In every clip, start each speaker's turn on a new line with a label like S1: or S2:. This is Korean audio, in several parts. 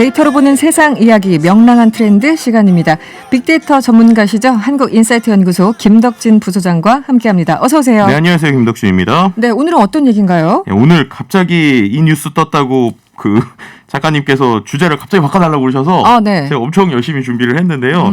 S1: 데이터로 보는 세상 이야기 명랑한 트렌드 시간입니다. 빅데이터 전문가시죠. 한국인사이트연구소 김덕진 부소장과 함께합니다. 어서 오세요.
S2: 네, 안녕하세요. 김덕진입니다.
S1: 네, 오늘은 어떤 얘기인가요?
S2: 네, 오늘 갑자기 이 뉴스 떴다고 그 작가님께서 주제를 갑자기 바꿔달라고 그러셔서
S1: 네.
S2: 제가 엄청 열심히 준비를 했는데요.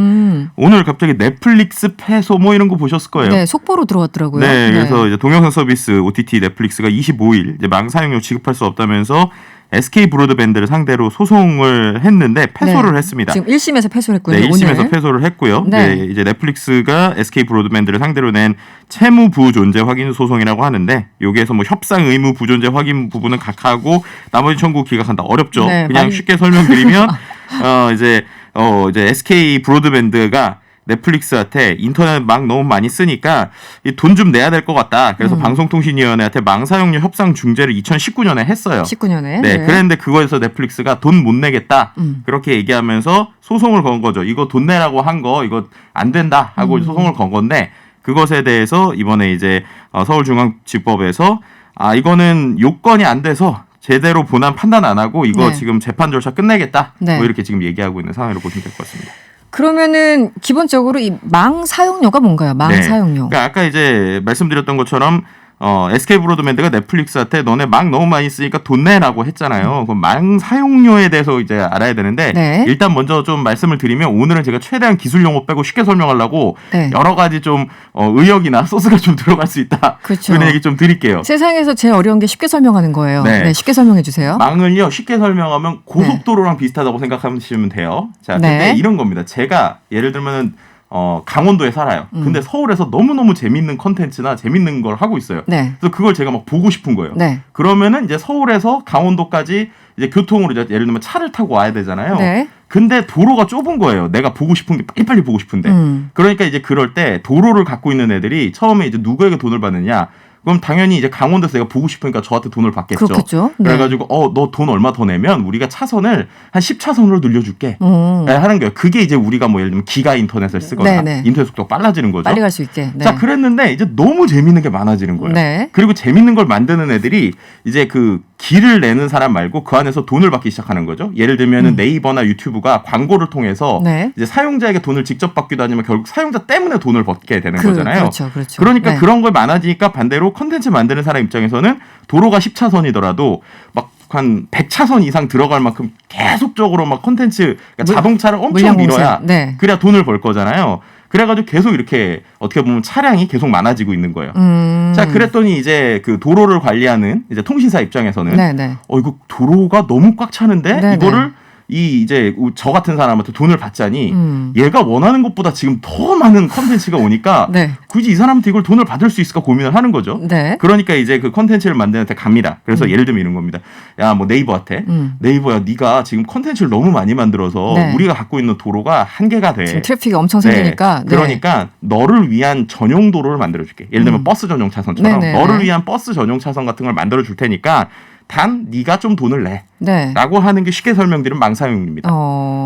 S2: 오늘 갑자기 넷플릭스 패소 뭐 이런 거 보셨을 거예요.
S1: 네, 속보로 들어왔더라고요.
S2: 네, 그래서 이제 동영상 서비스 OTT 넷플릭스가 25일 이제 망 사용료 지급할 수 없다면서 SK 브로드밴드를 상대로 소송을 했는데 패소를
S1: 네.
S2: 했습니다.
S1: 지금 1심에서 패소를 했군요.
S2: 네, 1심에서
S1: 오늘.
S2: 패소를 했고요.
S1: 네.
S2: 네, 이제 넷플릭스가 SK 브로드밴드를 상대로 낸 채무 부존재 확인 소송이라고 하는데 여기에서 뭐 협상 의무 부존재 확인 부분은 각하고 나머지 청구 기각한다. 어렵죠.
S1: 네,
S2: 그냥 쉽게 설명드리면 이제 SK 브로드밴드가 넷플릭스한테 인터넷 막 너무 많이 쓰니까 돈 좀 내야 될 것 같다. 그래서 방송통신위원회한테 망 사용료 협상 중재를 2019년에 했어요.
S1: 19년에.
S2: 네, 그랬는데 그거에서 넷플릭스가 돈 못 내겠다. 그렇게 얘기하면서 소송을 건 거죠. 이거 돈 내라고 한 거 이거 안 된다 하고 소송을 건 건데 그것에 대해서 이번에 이제 서울중앙지법에서 이거는 요건이 안 돼서 제대로 본안 판단 안 하고 이거
S1: 네.
S2: 지금 재판 절차 끝내겠다.
S1: 네.
S2: 뭐 이렇게 지금 얘기하고 있는 상황으로 보시면 될 것 같습니다.
S1: 그러면은 기본적으로 이 망 사용료가 뭔가요? 망
S2: 네.
S1: 사용료.
S2: 그러니까 아까 이제 말씀드렸던 것처럼 SK 브로드밴드가 넷플릭스한테 너네 망 너무 많이 쓰니까 돈 내라고 했잖아요. 그럼 망 사용료에 대해서 이제 알아야 되는데
S1: 네.
S2: 일단 먼저 좀 말씀을 드리면 오늘은 제가 최대한 기술 용어 빼고 쉽게 설명하려고
S1: 네.
S2: 여러 가지 좀 의역이나 소스가 좀 들어갈 수 있다.
S1: 그렇죠.
S2: 그런 얘기 좀 드릴게요.
S1: 세상에서 제일 어려운 게 쉽게 설명하는 거예요.
S2: 네.
S1: 네, 쉽게 설명해 주세요.
S2: 망을요 쉽게 설명하면 고속도로랑 비슷하다고 생각하시면 돼요. 자, 근데
S1: 네.
S2: 이런 겁니다. 제가 예를 들면 강원도에 살아요. 근데 서울에서 너무너무 재밌는 컨텐츠나 재밌는 걸 하고 있어요.
S1: 네.
S2: 그래서 그걸 제가 막 보고 싶은 거예요.
S1: 네.
S2: 그러면은 이제 서울에서 강원도까지 이제 교통으로 이제 예를 들면 차를 타고 와야 되잖아요.
S1: 네.
S2: 근데 도로가 좁은 거예요. 내가 보고 싶은 게 빨리빨리 보고 싶은데. 그러니까 이제 그럴 때 도로를 갖고 있는 애들이 처음에 이제 누구에게 돈을 받느냐? 그럼 당연히 이제 강원도에서 내가 보고 싶으니까 저한테 돈을 받겠죠.
S1: 그렇겠죠. 네.
S2: 그래가지고 너 돈 얼마 더 내면 우리가 차선을 한 10차선으로 늘려줄게. 네, 하는 거예요. 그게 이제 우리가 뭐 예를 들면 기가 인터넷을 쓰거나
S1: 네네.
S2: 인터넷 속도가 빨라지는 거죠.
S1: 빨리 갈 수 있게. 네.
S2: 자, 그랬는데 이제 너무 재밌는 게 많아지는 거예요.
S1: 네.
S2: 그리고 재밌는 걸 만드는 애들이 이제 그 길을 내는 사람 말고 그 안에서 돈을 받기 시작하는 거죠. 예를 들면은 네이버나 유튜브가 광고를 통해서
S1: 네.
S2: 이제 사용자에게 돈을 직접 받기도 하지만 결국 사용자 때문에 돈을 받게 되는 거잖아요.
S1: 그렇죠. 그렇죠.
S2: 그러니까
S1: 네.
S2: 그런 걸 많아지니까 반대로 컨텐츠 만드는 사람 입장에서는 도로가 10차선이더라도 막 한 100차선 이상 들어갈 만큼 계속적으로 막 컨텐츠 그러니까 자동차를 엄청
S1: 물량
S2: 밀어야
S1: 공세. 네.
S2: 그래야 돈을 벌 거잖아요. 그래가지고 계속 이렇게 어떻게 보면 차량이 계속 많아지고 있는 거예요. 자, 그랬더니 이제 그 도로를 관리하는 이제 통신사 입장에서는
S1: 네네.
S2: 이거 도로가 너무 꽉 차는데
S1: 네네.
S2: 이거를 이제 저 같은 사람한테 돈을 받자니 얘가 원하는 것보다 지금 더 많은 컨텐츠가 오니까
S1: 네.
S2: 굳이 이 사람한테 이걸 돈을 받을 수 있을까 고민을 하는 거죠.
S1: 네.
S2: 그러니까 이제 그 컨텐츠를 만드는 데 갑니다. 그래서 예를 들면 이런 겁니다. 야, 뭐 네이버한테 네이버야 네가 지금 컨텐츠를 너무 많이 만들어서
S1: 네.
S2: 우리가 갖고 있는 도로가 한계가 돼.
S1: 지금 트래픽이 엄청 생기니까. 네.
S2: 그러니까 너를 위한 전용 도로를 만들어줄게. 예를 들면 버스 전용 차선처럼
S1: 네네.
S2: 너를 위한 버스 전용 차선 같은 걸 만들어줄 테니까 단 네가 좀 돈을 내.
S1: 네.
S2: 라고 하는 게 쉽게 설명드리면 망사용입니다.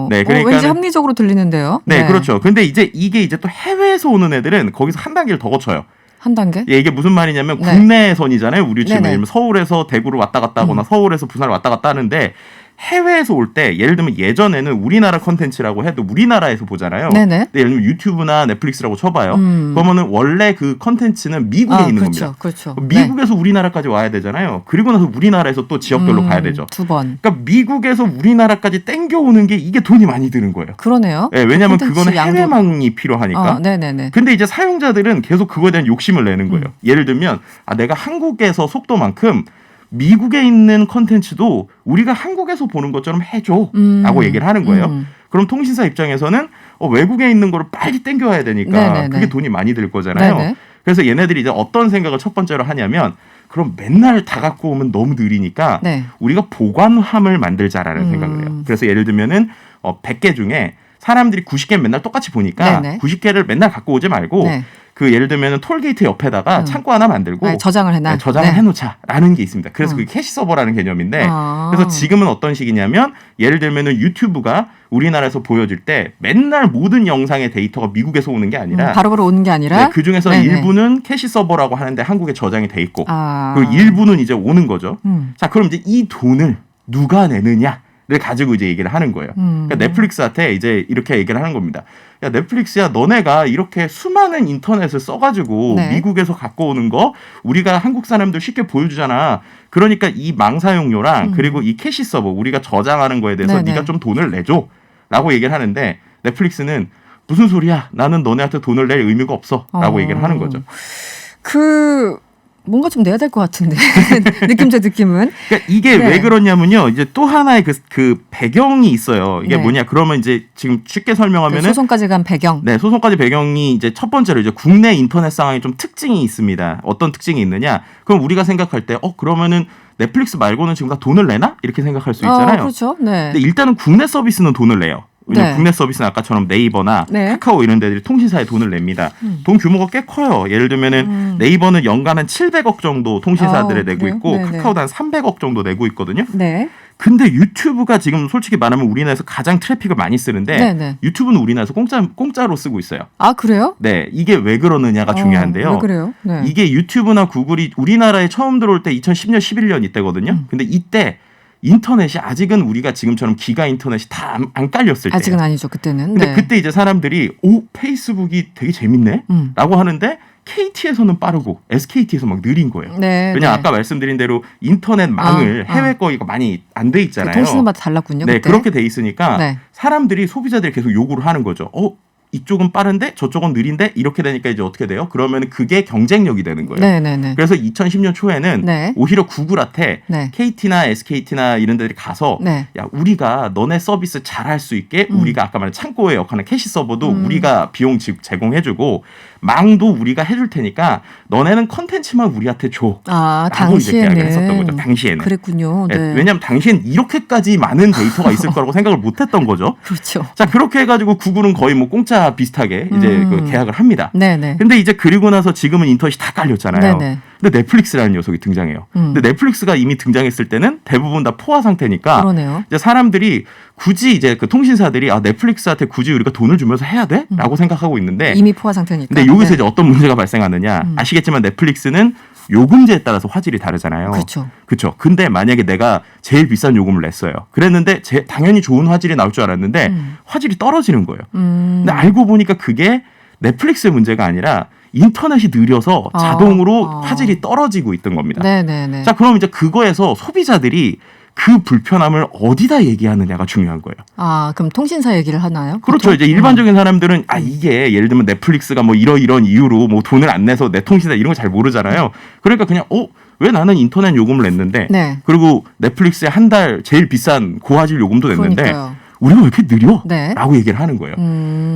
S2: 네, 그러니까는-
S1: 왠지 합리적으로 들리는데요.
S2: 네, 그렇죠. 근데 이제 이게 이제 또 해외에서 오는 애들은 거기서 한 단계를 더 거쳐요.
S1: 한 단계?
S2: 예, 이게 무슨 말이냐면
S1: 네.
S2: 국내선이잖아요. 우리 지금
S1: 네네.
S2: 예를 들면 서울에서 대구를 왔다 갔다 하거나 서울에서 부산을 왔다 갔다 하는데 해외에서 올 때 예를 들면 예전에는 우리나라 컨텐츠라고 해도 우리나라에서 보잖아요.
S1: 네네.
S2: 근데 예를 들면 유튜브나 넷플릭스라고 쳐봐요. 그러면은 원래 그 컨텐츠는 미국에 있는
S1: 그렇죠,
S2: 겁니다.
S1: 그렇죠.
S2: 미국에서 우리나라까지 와야 되잖아요. 그리고 나서 우리나라에서 또 지역별로 가야 되죠.
S1: 두 번.
S2: 그러니까 미국에서 우리나라까지 땡겨오는 게 이게 돈이 많이 드는 거예요.
S1: 그러네요.
S2: 네, 왜냐하면
S1: 콘텐츠
S2: 그거는
S1: 양도-
S2: 해외망이 필요하니까.
S1: 네네네.
S2: 근데 이제 사용자들은 계속 그거에 대한 욕심을 내는 거예요. 예를 들면 내가 한국에서 속도만큼 미국에 있는 컨텐츠도 우리가 한국에서 보는 것처럼 해줘 라고 얘기를 하는 거예요. 그럼 통신사 입장에서는 외국에 있는 거를 빨리 땡겨와야 되니까
S1: 네네네.
S2: 그게 돈이 많이 들 거잖아요.
S1: 네네.
S2: 그래서 얘네들이 이제 어떤 생각을 첫 번째로 하냐면 그럼 맨날 다 갖고 오면 너무 느리니까
S1: 네.
S2: 우리가 보관함을 만들자라는 생각을 해요. 그래서 예를 들면은 100개 중에 사람들이 90개 맨날 똑같이 보니까
S1: 네네.
S2: 90개를 맨날 갖고 오지 말고
S1: 네.
S2: 그 예를 들면 톨게이트 옆에다가 창고 하나 만들고
S1: 저장을 해놔.
S2: 저장을
S1: 네.
S2: 해놓자라는 게 있습니다. 그래서 그게 캐시 서버라는 개념인데 그래서 지금은 어떤 식이냐면 예를 들면은 유튜브가 우리나라에서 보여질 때 맨날 모든 영상의 데이터가 미국에서 오는 게 아니라
S1: 바로바로 오는 게 아니라
S2: 그 중에서
S1: 네네.
S2: 일부는 캐시 서버라고 하는데 한국에 저장이 돼 있고
S1: 아.
S2: 그리고 일부는 이제 오는 거죠. 자, 그럼 이제 이 돈을 누가 내느냐? 가지고 이제 얘기를 하는 거예요. 그러니까 넷플릭스한테 이제 이렇게 얘기를 하는 겁니다. 야, 넷플릭스야, 너네가 이렇게 수많은 인터넷을 써가지고
S1: 네.
S2: 미국에서 갖고 오는 거 우리가 한국 사람들 쉽게 보여주잖아. 그러니까 이 망 사용료랑 그리고 이 캐시 서버 우리가 저장하는 거에 대해서
S1: 네네.
S2: 네가 좀 돈을 내줘 라고 얘기를 하는데 넷플릭스는 무슨 소리야? 나는 너네한테 돈을 낼 의미가 없어 라고 얘기를 하는 거죠.
S1: 뭔가 좀 내야 될 것 같은데 제 느낌은.
S2: 그러니까 이게
S1: 네.
S2: 왜 그러냐면요. 이제 또 하나의 그 배경이 있어요. 이게
S1: 네.
S2: 뭐냐? 그러면 이제 지금 쉽게 설명하면은
S1: 소송까지 간 배경.
S2: 네, 소송까지 배경이 이제 첫 번째로 이제 국내 인터넷 상황이 좀 특징이 있습니다. 어떤 특징이 있느냐? 그럼 우리가 생각할 때 그러면은 넷플릭스 말고는 지금 다 돈을 내나? 이렇게 생각할 수 있잖아요.
S1: 그렇죠. 네.
S2: 근데 일단은 국내 서비스는 돈을 내요. 왜냐면
S1: 네.
S2: 국내 서비스는 아까처럼 네이버나
S1: 네.
S2: 카카오 이런 데들이 통신사에 돈을 냅니다. 돈 규모가 꽤 커요. 예를 들면은 네이버는 연간 한 700억 정도 통신사들에 내고
S1: 그래요?
S2: 있고
S1: 네네.
S2: 카카오도 한 300억 정도 내고 있거든요.
S1: 네.
S2: 근데 유튜브가 지금 솔직히 말하면 우리나라에서 가장 트래픽을 많이 쓰는데
S1: 네네.
S2: 유튜브는 우리나라에서 공짜로 쓰고 있어요.
S1: 아, 그래요?
S2: 네, 이게 왜 그러느냐가 중요한데요.
S1: 왜 그래요? 네.
S2: 이게 유튜브나 구글이 우리나라에 처음 들어올 때 2010년, 11년 이때거든요. 근데 이때 인터넷이 아직은 우리가 지금처럼 기가 인터넷이 다 안 깔렸을 때.
S1: 아직은 아니죠. 그때는.
S2: 근데
S1: 네.
S2: 그때 이제 사람들이 페이스북이 되게 재밌네? 라고 하는데 KT에서는 빠르고 SKT에서 막 느린 거예요.
S1: 네.
S2: 왜냐면 아까 말씀드린 대로 인터넷 망을 해외 거기가 많이 안 돼 있잖아요.
S1: 통신사마다 달랐군요.
S2: 네,
S1: 그때.
S2: 그렇게 돼 있으니까
S1: 네.
S2: 사람들이 소비자들이 계속 요구를 하는 거죠. 이쪽은 빠른데 저쪽은 느린데 이렇게 되니까 이제 어떻게 돼요? 그러면 그게 경쟁력이 되는 거예요.
S1: 네네네.
S2: 그래서 2010년 초에는
S1: 네.
S2: 오히려 구글한테
S1: 네.
S2: KT나 SKT나 이런 데들이 가서
S1: 네.
S2: 야, 우리가 너네 서비스 잘할 수 있게 우리가 아까 말한 창고에 역할하는 캐시 서버도 우리가 비용 제공해주고 망도 우리가 해줄 테니까 너네는 컨텐츠만 우리한테 줘. 라고 이제 계약을 했었던 거죠. 당시에는.
S1: 그랬군요. 네.
S2: 왜냐하면 당시엔 이렇게까지 많은 데이터가 있을 거라고 생각을 못했던 거죠.
S1: 그렇죠.
S2: 자, 그렇게 해가지고 구글은 거의 뭐 공짜 비슷하게 이제 그 계약을 합니다.
S1: 네네.
S2: 근데 이제 그리고 나서 지금은 인터넷이 다 깔렸잖아요.
S1: 네네.
S2: 근데 넷플릭스라는 녀석이 등장해요. 근데 넷플릭스가 이미 등장했을 때는 대부분 다 포화 상태니까
S1: 그러네요.
S2: 이제 사람들이 굳이 이제 그 통신사들이 넷플릭스한테 굳이 우리가 돈을 주면서 해야 돼? 라고 생각하고 있는데
S1: 이미 포화 상태니까.
S2: 근데 여기서
S1: 네.
S2: 이제 어떤 문제가 발생하느냐. 아시겠지만 넷플릭스는 요금제에 따라서 화질이 다르잖아요.
S1: 그렇죠.
S2: 그렇죠. 근데 만약에 내가 제일 비싼 요금을 냈어요. 그랬는데 당연히 좋은 화질이 나올 줄 알았는데 화질이 떨어지는 거예요. 근데 알고 보니까 그게 넷플릭스의 문제가 아니라 인터넷이 느려서 자동으로 화질이 떨어지고 있던 겁니다.
S1: 네네네.
S2: 자, 그럼 이제 그거에서 소비자들이 그 불편함을 어디다 얘기하느냐가 중요한 거예요.
S1: 그럼 통신사 얘기를 하나요?
S2: 그렇죠.
S1: 보통?
S2: 이제 일반적인 사람들은 이게 예를 들면 넷플릭스가 뭐 이런 이유로 뭐 돈을 안 내서 내 통신사 이런 거 잘 모르잖아요. 그러니까 그냥 왜 나는 인터넷 요금을 냈는데
S1: 네.
S2: 그리고 넷플릭스에 한 달 제일 비싼 고화질 요금도 냈는데
S1: 그러니까요.
S2: 우리가 왜 이렇게 느려?
S1: 네.
S2: 라고 얘기를 하는 거예요.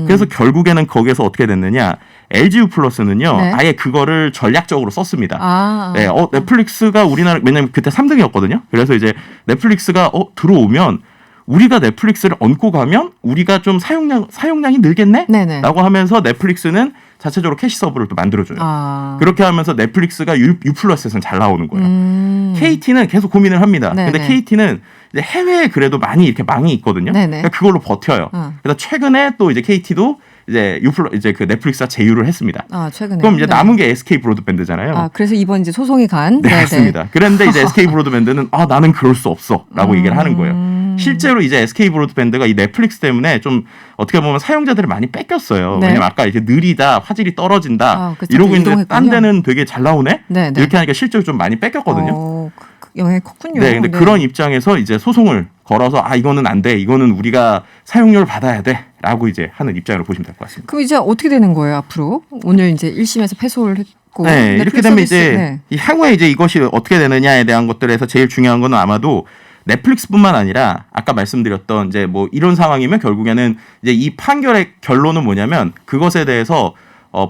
S2: 그래서 결국에는 거기에서 어떻게 됐느냐. LGU 플러스는요.
S1: 네.
S2: 아예 그거를 전략적으로 썼습니다.
S1: 네.
S2: 넷플릭스가 우리나라 왜냐면 그때 3등이었거든요. 그래서 이제 넷플릭스가 들어오면 우리가 넷플릭스를 얹고 가면 우리가 좀 사용량이 늘겠네?
S1: 네네.
S2: 라고 하면서 넷플릭스는 자체적으로 캐시 서버를 또 만들어줘요. 그렇게 하면서 넷플릭스가 U 플러스에서는 잘 나오는 거예요. KT는 계속 고민을 합니다.
S1: 네네.
S2: 근데 KT는 이제 해외에 그래도 많이 이렇게 망이 있거든요.
S1: 네네.
S2: 그러니까 그걸로 버텨요. 그래서 최근에 또 이제 KT도 이제 그 넷플릭스가 제휴를 했습니다.
S1: 최근에.
S2: 그럼 이제 남은 게 SK 브로드밴드잖아요.
S1: 그래서 이번 이제 소송이 간.
S2: 네, 맞습니다. 그런데 이제 SK 브로드밴드는 나는 그럴 수 없어라고 얘기를 하는 거예요. 실제로 이제 SK 브로드밴드가 이 넷플릭스 때문에 좀 어떻게 보면 사용자들을 많이 뺏겼어요.
S1: 네.
S2: 왜냐면 아까 이제 느리다, 화질이 떨어진다
S1: 그쵸,
S2: 이러고 있는데
S1: 이동했군요.
S2: 딴 데는 되게 잘 나오네.
S1: 네, 네.
S2: 이렇게 하니까 실제로 좀 많이 뺏겼거든요.
S1: 영향이 컸군요.
S2: 네, 근데 그런 입장에서 이제 소송을 걸어서 이거는 안 돼, 이거는 우리가 사용료를 받아야 돼라고 이제 하는 입장으로 보시면 될 것 같습니다.
S1: 그럼 이제 어떻게 되는 거예요 앞으로? 오늘 이제 1심에서 패소를 했고.
S2: 네, 이렇게 되면
S1: 서비스,
S2: 이제
S1: 네.
S2: 이 향후에 이제 이것이 어떻게 되느냐에 대한 것들에서 제일 중요한 건 아마도 넷플릭스뿐만 아니라 아까 말씀드렸던 이제 뭐 이런 상황이면 결국에는 이제 이 판결의 결론은 뭐냐면 그것에 대해서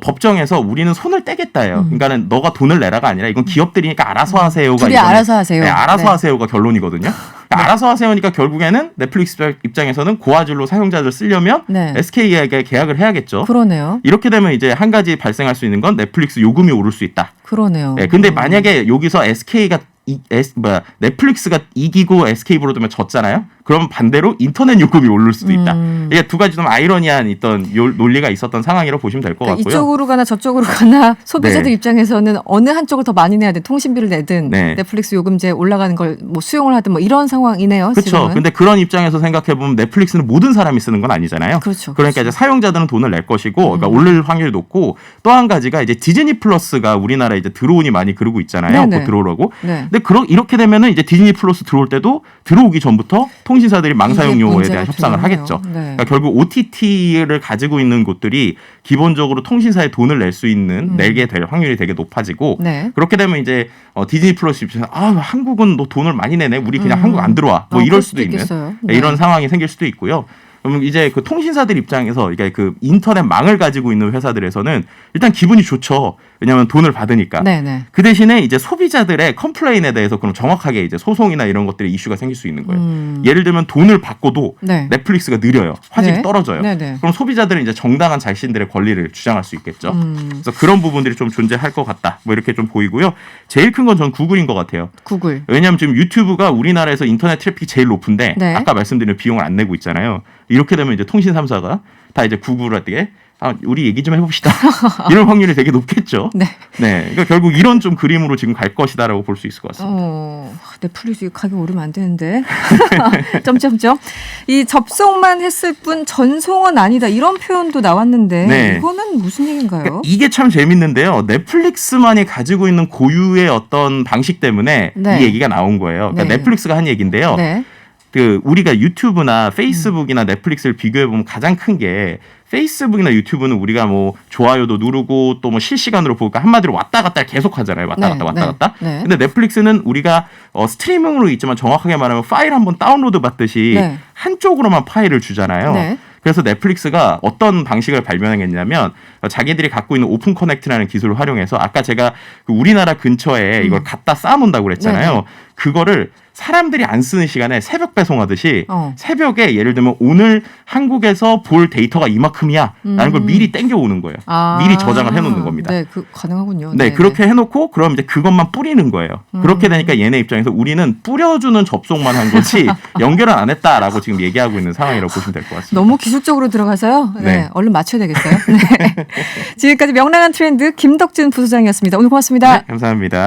S2: 법정에서 우리는 손을 떼겠다예요. 그러니까는 너가 돈을 내라가 아니라 이건 기업들이니까 알아서 하세요가
S1: 둘이
S2: 이번에
S1: 알아서 하세요.
S2: 네, 알아서
S1: 네.
S2: 하세요가 결론이거든요. 그러니까 알아서 하세요니까 결국에는 넷플릭스 입장에서는 고화질로 사용자들 쓰려면
S1: 네.
S2: SK에게 계약을 해야겠죠.
S1: 그러네요.
S2: 이렇게 되면 이제 한 가지 발생할 수 있는 건 넷플릭스 요금이 오를 수 있다.
S1: 그러네요.
S2: 네, 근데 만약에 여기서 SK가 넷플릭스가 이기고 SK 브로드밴드 졌잖아요. 그럼 반대로 인터넷 요금이 오를 수도 있다. 이게 두 가지 좀 아이러니한 있던 논리가 있었던 상황이라고 보시면 될 것 같고요.
S1: 이쪽으로 가나 저쪽으로 가나 소비자들
S2: 네.
S1: 입장에서는 어느 한쪽을 더 많이 내야 돼. 통신비를 내든
S2: 네.
S1: 넷플릭스 요금제 올라가는 걸 뭐 수용을 하든 뭐 이런 상황이네요.
S2: 그렇죠. 근데 그런 입장에서 생각해 보면 넷플릭스는 모든 사람이 쓰는 건 아니잖아요.
S1: 그렇죠.
S2: 그러니까 이제 사용자들은 돈을 낼 것이고, 그러니까 올릴 확률이 높고, 또 한 가지가 이제 디즈니 플러스가 우리나라에 이제 들어오니 많이 그러고 있잖아요.
S1: 네네.
S2: 곧 들어오려고.
S1: 네.
S2: 근데 이렇게 되면은 이제 디즈니 플러스 들어올 때도 들어오기 전부터 통신사들이 망사용료에
S1: 문제가
S2: 대한 협상을
S1: 되네요.
S2: 하겠죠.
S1: 네.
S2: 그러니까 결국 OTT를 가지고 있는 곳들이 기본적으로 통신사에 돈을 낼 수 있는 내게 될 확률이 되게 높아지고,
S1: 네.
S2: 그렇게 되면 이제 디즈니 플러스 입장에서 한국은 너 돈을 많이 내네. 우리 그냥 한국 안 들어와. 뭐 이럴
S1: 그럴
S2: 수도 있는
S1: 있겠어요.
S2: 이런 상황이 생길 수도 있고요. 그럼 이제 그 통신사들 입장에서 그러니까 그 인터넷 망을 가지고 있는 회사들에서는 일단 기분이 좋죠. 왜냐하면 돈을 받으니까.
S1: 네네.
S2: 그 대신에 이제 소비자들의 컴플레인에 대해서 그럼 정확하게 이제 소송이나 이런 것들이 이슈가 생길 수 있는 거예요. 예를 들면 돈을 받고도
S1: 네.
S2: 넷플릭스가 느려요. 화질이
S1: 네.
S2: 떨어져요.
S1: 네네.
S2: 그럼 소비자들은 이제 정당한 자신들의 권리를 주장할 수 있겠죠. 그래서 그런 부분들이 좀 존재할 것 같다. 뭐 이렇게 좀 보이고요. 제일 큰 건 전 구글인 것 같아요.
S1: 구글.
S2: 왜냐하면 지금 유튜브가 우리나라에서 인터넷 트래픽이 제일 높은데
S1: 네.
S2: 아까 말씀드린 비용을 안 내고 있잖아요. 이렇게 되면 이제 통신 3사가 다 이제 구글한테 우리 얘기 좀 해봅시다. 이런 확률이 되게 높겠죠.
S1: 네.
S2: 네. 그러니까 결국 이런 좀 그림으로 지금 갈 것이다라고 볼 수 있을 것 같습니다.
S1: 넷플릭스 가격 오르면 안 되는데. 점점점. 이 접속만 했을 뿐 전송은 아니다. 이런 표현도 나왔는데
S2: 네.
S1: 이거는 무슨 얘기인가요?
S2: 그러니까 이게 참 재밌는데요. 넷플릭스만이 가지고 있는 고유의 어떤 방식 때문에
S1: 네.
S2: 이 얘기가 나온 거예요. 그러니까
S1: 네.
S2: 넷플릭스가 한 얘기인데요.
S1: 네.
S2: 그 우리가 유튜브나 페이스북이나 넷플릭스를 비교해 보면 가장 큰 게 페이스북이나 유튜브는 우리가 뭐 좋아요도 누르고 또 뭐 실시간으로 보니까 한마디로 왔다 갔다 계속 하잖아요. 왔다 갔다 왔다 갔다.
S1: 네.
S2: 근데 넷플릭스는 우리가 스트리밍으로 있지만 정확하게 말하면 파일 한번 다운로드 받듯이
S1: 네.
S2: 한쪽으로만 파일을 주잖아요.
S1: 네.
S2: 그래서 넷플릭스가 어떤 방식을 발명했냐면 자기들이 갖고 있는 오픈 커넥트라는 기술을 활용해서 아까 제가 그 우리나라 근처에 이걸 갖다 쌓아놓는다고 그랬잖아요.
S1: 네네.
S2: 그거를 사람들이 안 쓰는 시간에 새벽 배송하듯이 새벽에 예를 들면 오늘 한국에서 볼 데이터가 이만큼이야 라는 걸 미리 땡겨오는 거예요. 미리 저장을 해놓는 겁니다.
S1: 네, 가능하군요.
S2: 네, 그렇게 해놓고 그럼 이제 그것만 뿌리는 거예요. 그렇게 되니까 얘네 입장에서 우리는 뿌려주는 접속만 한 거지 연결은 안 했다라고 지금 얘기하고 있는 상황이라고 보시면 될 것 같습니다.
S1: 너무 기술적으로 들어가서요. 네,
S2: 네.
S1: 얼른 맞춰야 되겠어요. 네. 지금까지 명랑한 트렌드 김덕진 부소장이었습니다. 오늘 고맙습니다.
S2: 네, 감사합니다.